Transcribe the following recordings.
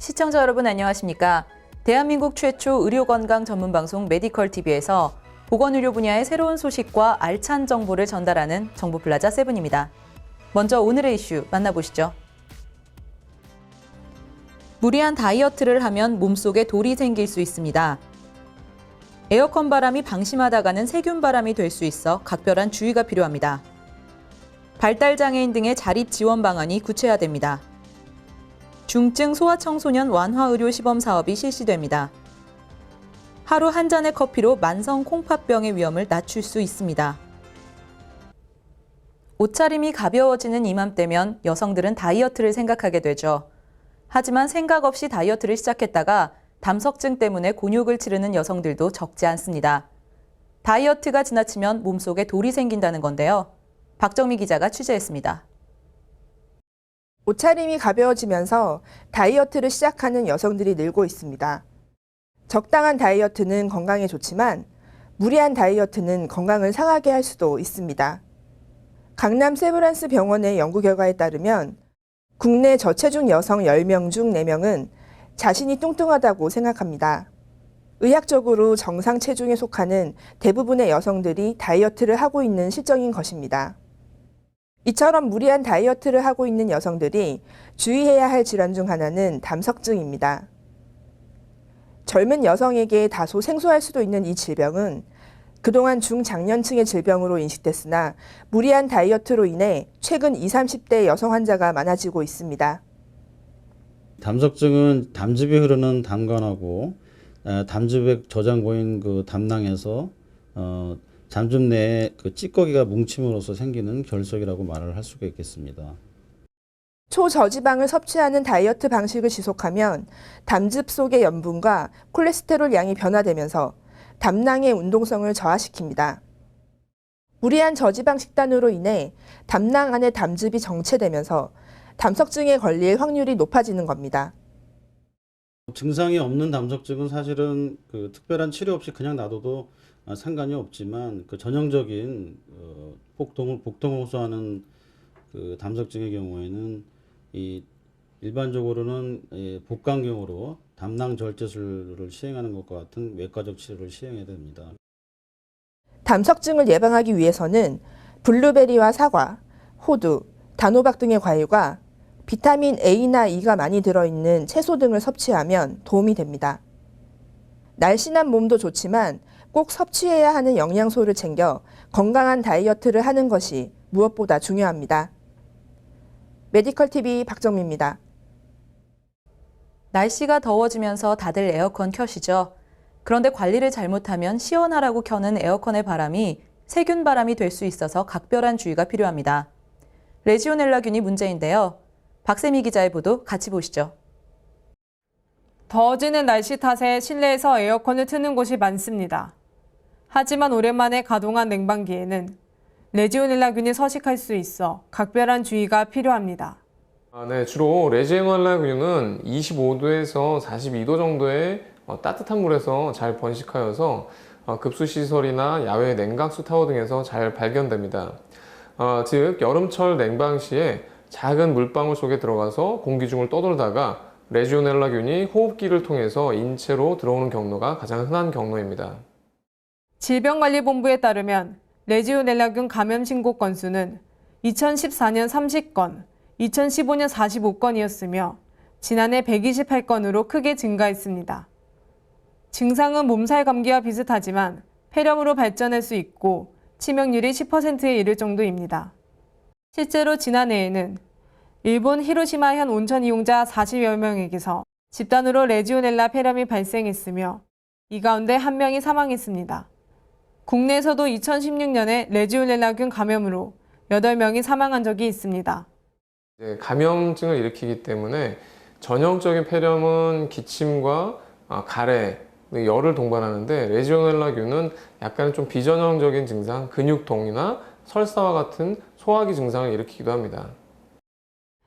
시청자 여러분 안녕하십니까? 대한민국 최초 의료건강 전문방송 메디컬TV에서 보건의료 분야의 새로운 소식과 알찬 정보를 전달하는 정보플라자 세븐입니다. 먼저 오늘의 이슈 만나보시죠. 무리한 다이어트를 하면 몸속에 돌이 생길 수 있습니다. 에어컨 바람이 방심하다가는 세균 바람이 될 수 있어 각별한 주의가 필요합니다. 발달장애인 등의 자립 지원 방안이 구체화됩니다. 중증 소아청소년 완화의료 시범 사업이 실시됩니다. 하루 한 잔의 커피로 만성 콩팥병의 위험을 낮출 수 있습니다. 옷차림이 가벼워지는 이맘때면 여성들은 다이어트를 생각하게 되죠. 하지만 생각 없이 다이어트를 시작했다가 담석증 때문에 곤욕을 치르는 여성들도 적지 않습니다. 다이어트가 지나치면 몸속에 돌이 생긴다는 건데요. 박정미 기자가 취재했습니다. 옷차림이 가벼워지면서 다이어트를 시작하는 여성들이 늘고 있습니다. 적당한 다이어트는 건강에 좋지만 무리한 다이어트는 건강을 상하게 할 수도 있습니다. 강남 세브란스 병원의 연구 결과에 따르면 국내 저체중 여성 10명 중 4명은 자신이 뚱뚱하다고 생각합니다. 의학적으로 정상 체중에 속하는 대부분의 여성들이 다이어트를 하고 있는 실정인 것입니다. 이처럼 무리한 다이어트를 하고 있는 여성들이 주의해야 할 질환 중 하나는 담석증입니다. 젊은 여성에게 다소 생소할 수도 있는 이 질병은 그동안 중장년층의 질병으로 인식됐으나 무리한 다이어트로 인해 최근 20, 30대 여성 환자가 많아지고 있습니다. 담석증은 담즙이 흐르는 담관하고 담즙의 저장고인 그 담낭에서 담즙 내에 그 찌꺼기가 뭉침으로써 생기는 결석이라고 말을 할 수가 있겠습니다. 초저지방을 섭취하는 다이어트 방식을 지속하면 담즙 속의 염분과 콜레스테롤 양이 변화되면서 담낭의 운동성을 저하시킵니다. 무리한 저지방 식단으로 인해 담낭 안에 담즙이 정체되면서 담석증에 걸릴 확률이 높아지는 겁니다. 증상이 없는 담석증은 사실은 그 특별한 치료 없이 그냥 놔둬도 상관이 없지만 그 전형적인 복통을 호소하는 그 담석증의 경우에는 일반적으로는 복강경으로 담낭 절제술을 시행하는 것과 같은 외과적 치료를 시행해야 됩니다. 담석증을 예방하기 위해서는 블루베리와 사과, 호두, 단호박 등의 과일과 비타민 A나 E가 많이 들어있는 채소 등을 섭취하면 도움이 됩니다. 날씬한 몸도 좋지만 꼭 섭취해야 하는 영양소를 챙겨 건강한 다이어트를 하는 것이 무엇보다 중요합니다. 메디컬TV 박정미입니다. 날씨가 더워지면서 다들 에어컨 켜시죠. 그런데 관리를 잘못하면 시원하라고 켜는 에어컨의 바람이 세균 바람이 될 수 있어서 각별한 주의가 필요합니다. 레지오넬라균이 문제인데요. 박세미 기자의 보도 같이 보시죠. 더워지는 날씨 탓에 실내에서 에어컨을 트는 곳이 많습니다. 하지만 오랜만에 가동한 냉방기에는 레지오넬라균이 서식할 수 있어 각별한 주의가 필요합니다. 네, 주로 레지오넬라균은 25도에서 42도 정도의 따뜻한 물에서 잘 번식하여서 급수시설이나 야외 냉각수 타워 등에서 잘 발견됩니다. 즉 여름철 냉방 시에 작은 물방울 속에 들어가서 공기 중을 떠돌다가 레지오넬라균이 호흡기를 통해서 인체로 들어오는 경로가 가장 흔한 경로입니다. 질병관리본부에 따르면 레지오넬라균 감염 신고 건수는 2014년 30건, 2015년 45건이었으며 지난해 128건으로 크게 증가했습니다. 증상은 몸살 감기와 비슷하지만 폐렴으로 발전할 수 있고 치명률이 10%에 이를 정도입니다. 실제로 지난해에는 일본 히로시마현 온천 이용자 40여 명에게서 집단으로 레지오넬라 폐렴이 발생했으며 이 가운데 1명이 사망했습니다. 국내에서도 2016년에 레지오넬라균 감염으로 8명이 사망한 적이 있습니다. 감염증을 일으키기 때문에 전형적인 폐렴은 기침과 가래, 열을 동반하는데 레지오넬라균은 약간 좀 비전형적인 증상, 근육통이나 설사와 같은 소화기 증상을 일으키기도 합니다.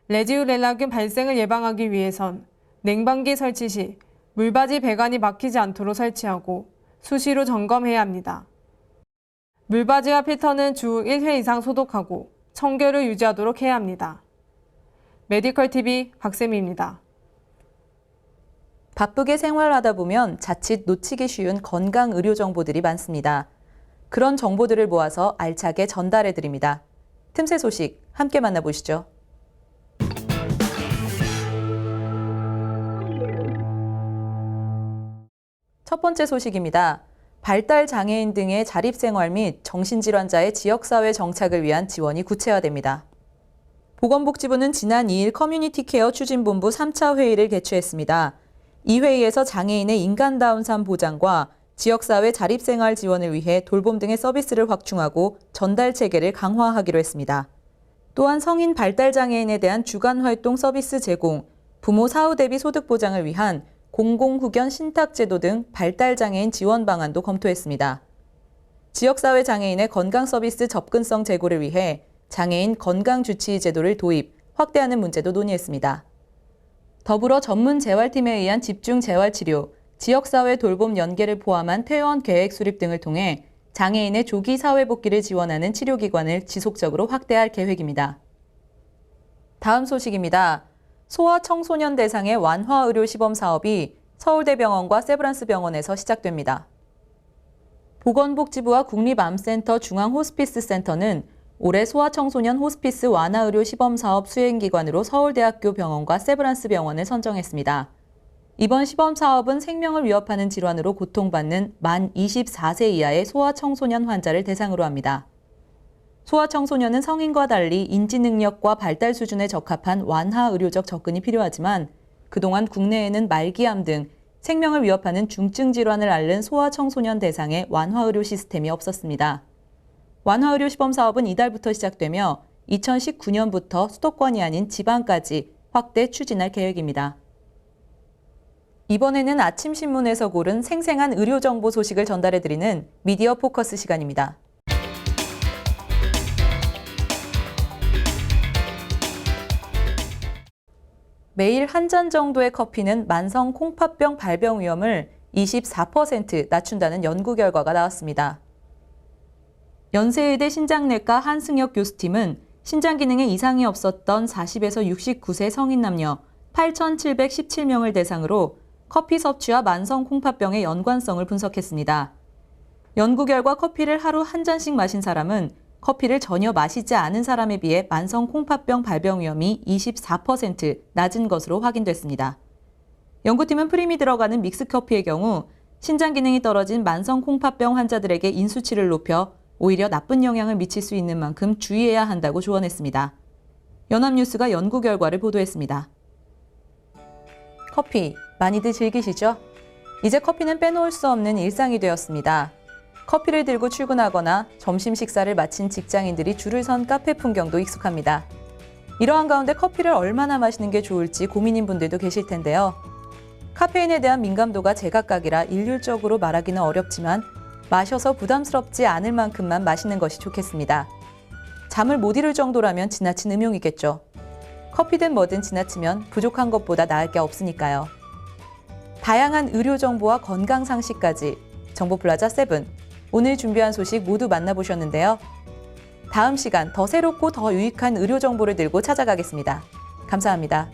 레지오넬라균 발생을 예방하기 위해선 냉방기 설치 시 물받이 배관이 막히지 않도록 설치하고 수시로 점검해야 합니다. 물받이와 필터는 주 1회 이상 소독하고 청결을 유지하도록 해야 합니다. 메디컬TV 박세미입니다. 바쁘게 생활하다 보면 자칫 놓치기 쉬운 건강 의료 정보들이 많습니다. 그런 정보들을 모아서 알차게 전달해 드립니다. 틈새 소식 함께 만나보시죠. 첫 번째 소식입니다. 발달 장애인 등의 자립생활 및 정신질환자의 지역사회 정착을 위한 지원이 구체화됩니다. 보건복지부는 지난 2일 커뮤니티 케어 추진본부 3차 회의를 개최했습니다. 이 회의에서 장애인의 인간다운 삶 보장과 지역사회 자립생활 지원을 위해 돌봄 등의 서비스를 확충하고 전달 체계를 강화하기로 했습니다. 또한 성인 발달장애인에 대한 주간활동 서비스 제공, 부모 사후 대비 소득 보장을 위한 공공후견 신탁제도 등 발달장애인 지원 방안도 검토했습니다. 지역사회 장애인의 건강 서비스 접근성 제고를 위해 장애인 건강주치의 제도를 도입, 확대하는 문제도 논의했습니다. 더불어 전문 재활팀에 의한 집중 재활치료, 지역사회 돌봄 연계를 포함한 퇴원 계획 수립 등을 통해 장애인의 조기 사회복귀를 지원하는 치료기관을 지속적으로 확대할 계획입니다. 다음 소식입니다. 소아청소년 대상의 완화의료 시범 사업이 서울대병원과 세브란스병원에서 시작됩니다. 보건복지부와 국립암센터 중앙호스피스센터는 올해 소아청소년 호스피스 완화의료 시범사업 수행기관으로 서울대학교 병원과 세브란스병원을 선정했습니다. 이번 시범사업은 생명을 위협하는 질환으로 고통받는 만 24세 이하의 소아청소년 환자를 대상으로 합니다. 소아청소년은 성인과 달리 인지능력과 발달 수준에 적합한 완화의료적 접근이 필요하지만 그동안 국내에는 말기암 등 생명을 위협하는 중증 질환을 앓는 소아청소년 대상의 완화의료 시스템이 없었습니다. 완화의료 시범사업은 이달부터 시작되며 2019년부터 수도권이 아닌 지방까지 확대 추진할 계획입니다. 이번에는 아침신문에서 고른 생생한 의료정보 소식을 전달해드리는 미디어 포커스 시간입니다. 매일 한 잔 정도의 커피는 만성 콩팥병 발병 위험을 24% 낮춘다는 연구 결과가 나왔습니다. 연세의대 신장내과 한승혁 교수팀은 신장 기능에 이상이 없었던 40에서 69세 성인 남녀 8,717명을 대상으로 커피 섭취와 만성 콩팥병의 연관성을 분석했습니다. 연구 결과 커피를 하루 한 잔씩 마신 사람은 커피를 전혀 마시지 않은 사람에 비해 만성 콩팥병 발병 위험이 24% 낮은 것으로 확인됐습니다. 연구팀은 프림이 들어가는 믹스커피의 경우 신장 기능이 떨어진 만성 콩팥병 환자들에게 인수치를 높여 오히려 나쁜 영향을 미칠 수 있는 만큼 주의해야 한다고 조언했습니다. 연합뉴스가 연구 결과를 보도했습니다. 커피 많이들 즐기시죠? 이제 커피는 빼놓을 수 없는 일상이 되었습니다. 커피를 들고 출근하거나 점심 식사를 마친 직장인들이 줄을 선 카페 풍경도 익숙합니다. 이러한 가운데 커피를 얼마나 마시는 게 좋을지 고민인 분들도 계실 텐데요. 카페인에 대한 민감도가 제각각이라 일률적으로 말하기는 어렵지만 마셔서 부담스럽지 않을 만큼만 마시는 것이 좋겠습니다. 잠을 못 이룰 정도라면 지나친 음용이겠죠. 커피든 뭐든 지나치면 부족한 것보다 나을 게 없으니까요. 다양한 의료 정보와 건강 상식까지 정보플라자 7. 오늘 준비한 소식 모두 만나보셨는데요. 다음 시간 더 새롭고 더 유익한 의료 정보를 들고 찾아가겠습니다. 감사합니다.